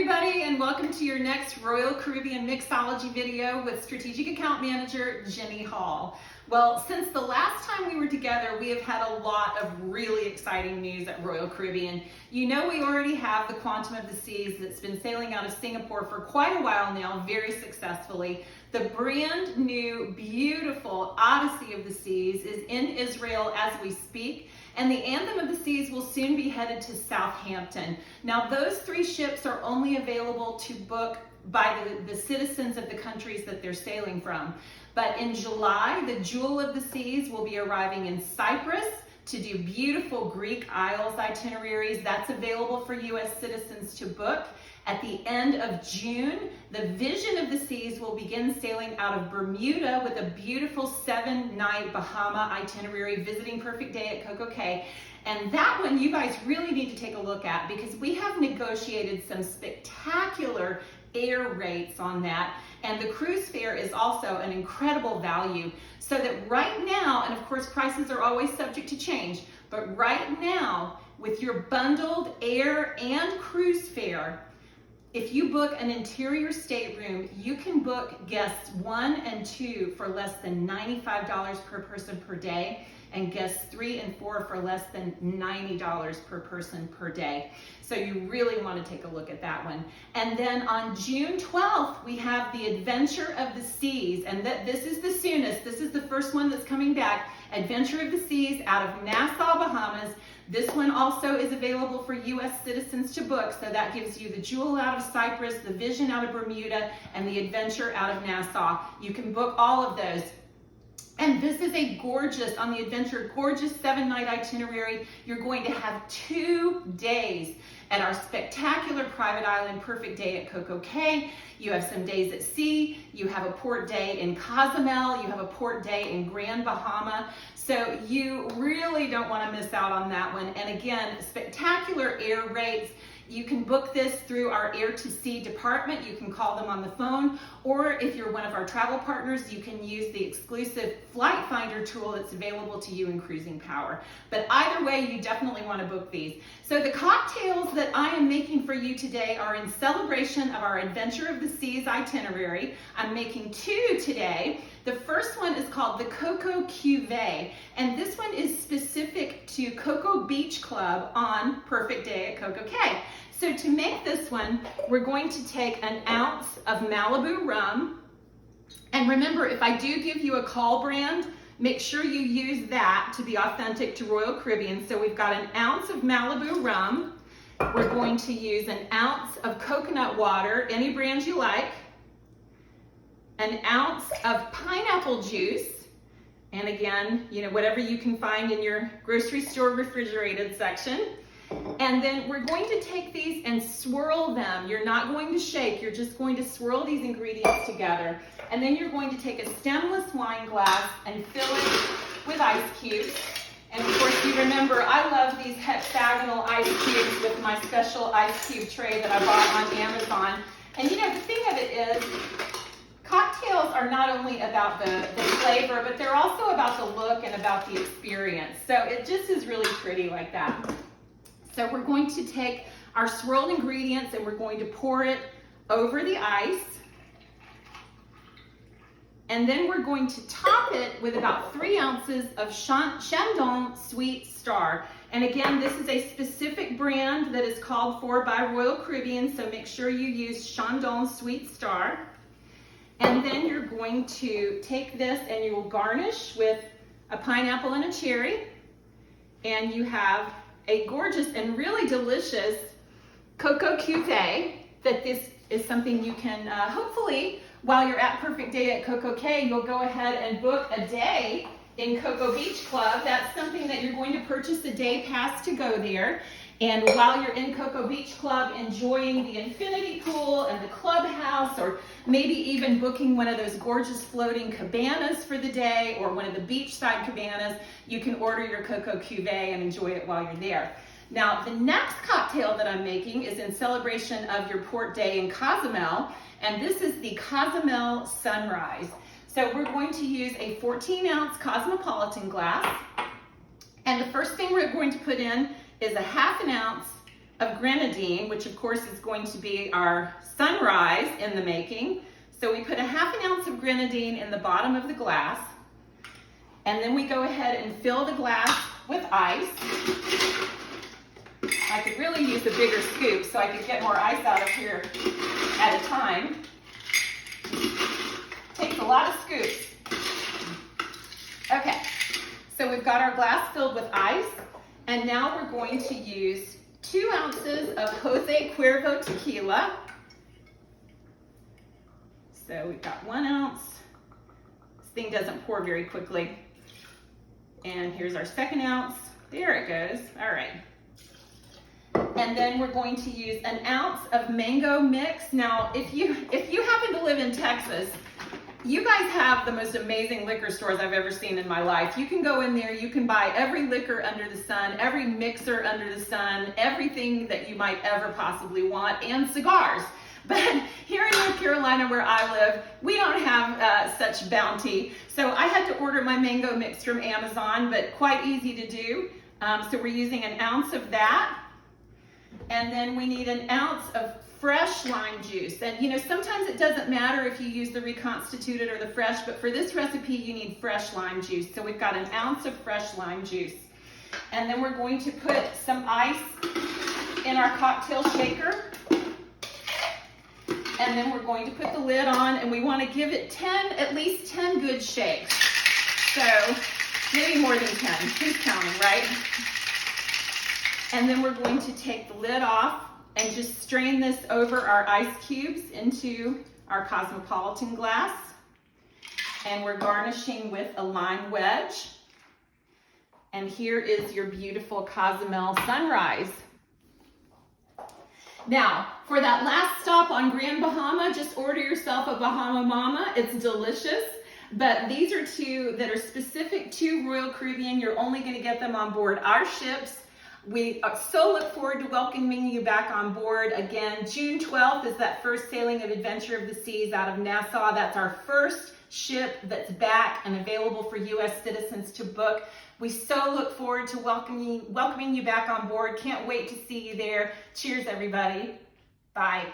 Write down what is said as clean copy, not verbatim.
everybody, and welcome to your next Royal Caribbean Mixology video with Strategic Account Manager Ginny Hall. Well, since the last time we were together, we have had a lot of really exciting news at Royal Caribbean. You know, we already have the Quantum of the Seas that's been sailing out of Singapore for quite a while now, very successfully. The brand new, beautiful Odyssey of the Seas is in Israel as we speak, and the Anthem of the Seas will soon be headed to Southampton. Now, those three ships are only available to book by the citizens of the countries that they're sailing from. But in July, the Jewel of the Seas will be arriving in Cyprus to do beautiful Greek Isles itineraries. That's available for U.S. citizens to book. At the end of June, the Vision of the Seas will begin sailing out of Bermuda with a beautiful 7-night Bahama itinerary, visiting Perfect Day at Coco Cay. And that one you guys really need to take a look at because we have negotiated some spectacular air rates on that. And the cruise fare is also an incredible value. So that right now, and of course prices are always subject to change, but right now with your bundled air and cruise fare, if you book an interior stateroom, you can book guests 1 and 2 for less than $95 per person per day, and guests 3 and 4 for less than $90 per person per day. So you really want to take a look at that one. And then on June 12th, we have the Adventure of the Seas, and this is the soonest. This is the first one that's coming back. Adventure of the Seas out of Nassau, Bahamas. This one also is available for U.S. citizens to book, so that gives you the Jewel out of Cyprus, the Vision out of Bermuda, and the Adventure out of Nassau. You can book all of those. And this is a gorgeous, on the Adventure, gorgeous 7-night itinerary. You're going to have 2 days at our spectacular private island, Perfect Day at Coco Cay. You have some days at sea. You have a port day in Cozumel. You have a port day in Grand Bahama. So you really don't want to miss out on that one. And again, spectacular air rates. You can book this through our Air to Sea department. You can call them on the phone, or if you're one of our travel partners, you can use the exclusive Flight Finder tool that's available to you in Cruising Power. But either way, you definitely want to book these. So the cocktails that I am making for you today are in celebration of our Adventure of the Seas itinerary. I'm making 2 today. The first one is called the Coco Cuvée, and this one is specific to Coco Beach Club on Perfect Day at Coco Cay. So to make this one, we're going to take an ounce of Malibu rum. And remember, if I do give you a call brand, make sure you use that to be authentic to Royal Caribbean. So we've got an ounce of Malibu rum. We're going to use an ounce of coconut water, any brand you like, an ounce of pineapple juice, and again, you know, whatever you can find in your grocery store refrigerated section. And then we're going to take these and swirl them. You're not going to shake, you're just going to swirl these ingredients together. And then you're going to take a stemless wine glass and fill it with ice cubes. And of course, you remember, I love these hexagonal ice cubes with my special ice cube tray that I bought on Amazon. And you know, the thing of it is, cocktails are not only about the flavor, but they're also about the look and about the experience. So it just is really pretty like that. So we're going to take our swirled ingredients and we're going to pour it over the ice. And then we're going to top it with about 3 ounces of Chandon Sweet Star. And again, this is a specific brand that is called for by Royal Caribbean, so make sure you use Chandon Sweet Star. And then you're going to take this and you will garnish with a pineapple and a cherry. And you have a gorgeous and really delicious Coco Cuvée. That this is something you can hopefully, while you're at Perfect Day at Coco Cay, you'll go ahead and book a day in Coco Beach Club. That's something that you're going to purchase a day pass to go there. And while you're in Coco Beach Club enjoying the infinity pool and the clubhouse, or maybe even booking one of those gorgeous floating cabanas for the day, or one of the beachside cabanas, you can order your Coco Cuvée and enjoy it while you're there. Now, the next cocktail that I'm making is in celebration of your port day in Cozumel, and this is the Cozumel Sunrise. So we're going to use a 14-ounce Cosmopolitan glass, and the first thing we're going to put in is a 1/2 ounce of grenadine, which of course is going to be our sunrise in the making. So we put a ½ ounce of grenadine in the bottom of the glass, and then we go ahead and fill the glass with ice. I could really use a bigger scoop so I could get more ice out of here at a time. Takes a lot of scoops. Okay, so we've got our glass filled with ice, and now we're going to use 2 ounces of Jose Cuervo tequila. So we've got 1 ounce. This thing doesn't pour very quickly. And here's our 2nd ounce. There it goes. All right. And then we're going to use 1 ounce of mango mix. Now, if you happen to live in Texas, you guys have the most amazing liquor stores I've ever seen in my life. You can go in there, you can buy every liquor under the sun, every mixer under the sun, everything that you might ever possibly want, and cigars. But here in North Carolina, where I live, we don't have such bounty. So I had to order my mango mix from Amazon, but quite easy to do. So we're using 1 ounce of that. And then we need 1 ounce of fresh lime juice. And you know, sometimes it doesn't matter if you use the reconstituted or the fresh, but for this recipe, you need fresh lime juice. So we've got 1 ounce of fresh lime juice. And then we're going to put some ice in our cocktail shaker. And then we're going to put the lid on, and we want to give it at least 10 good shakes. So maybe more than 10, who's counting, right? And then we're going to take the lid off and just strain this over our ice cubes into our cosmopolitan glass. And we're garnishing with a lime wedge. And here is your beautiful Cozumel Sunrise. Now, for that last stop on Grand Bahama, just order yourself a Bahama Mama. It's delicious. But these are 2 that are specific to Royal Caribbean. You're only going to get them on board our ships. We so look forward to welcoming you back on board. Again, June 12th is that first sailing of Adventure of the Seas out of Nassau. That's our first ship that's back and available for U.S. citizens to book. We so look forward to welcoming you back on board. Can't wait to see you there. Cheers, everybody. Bye.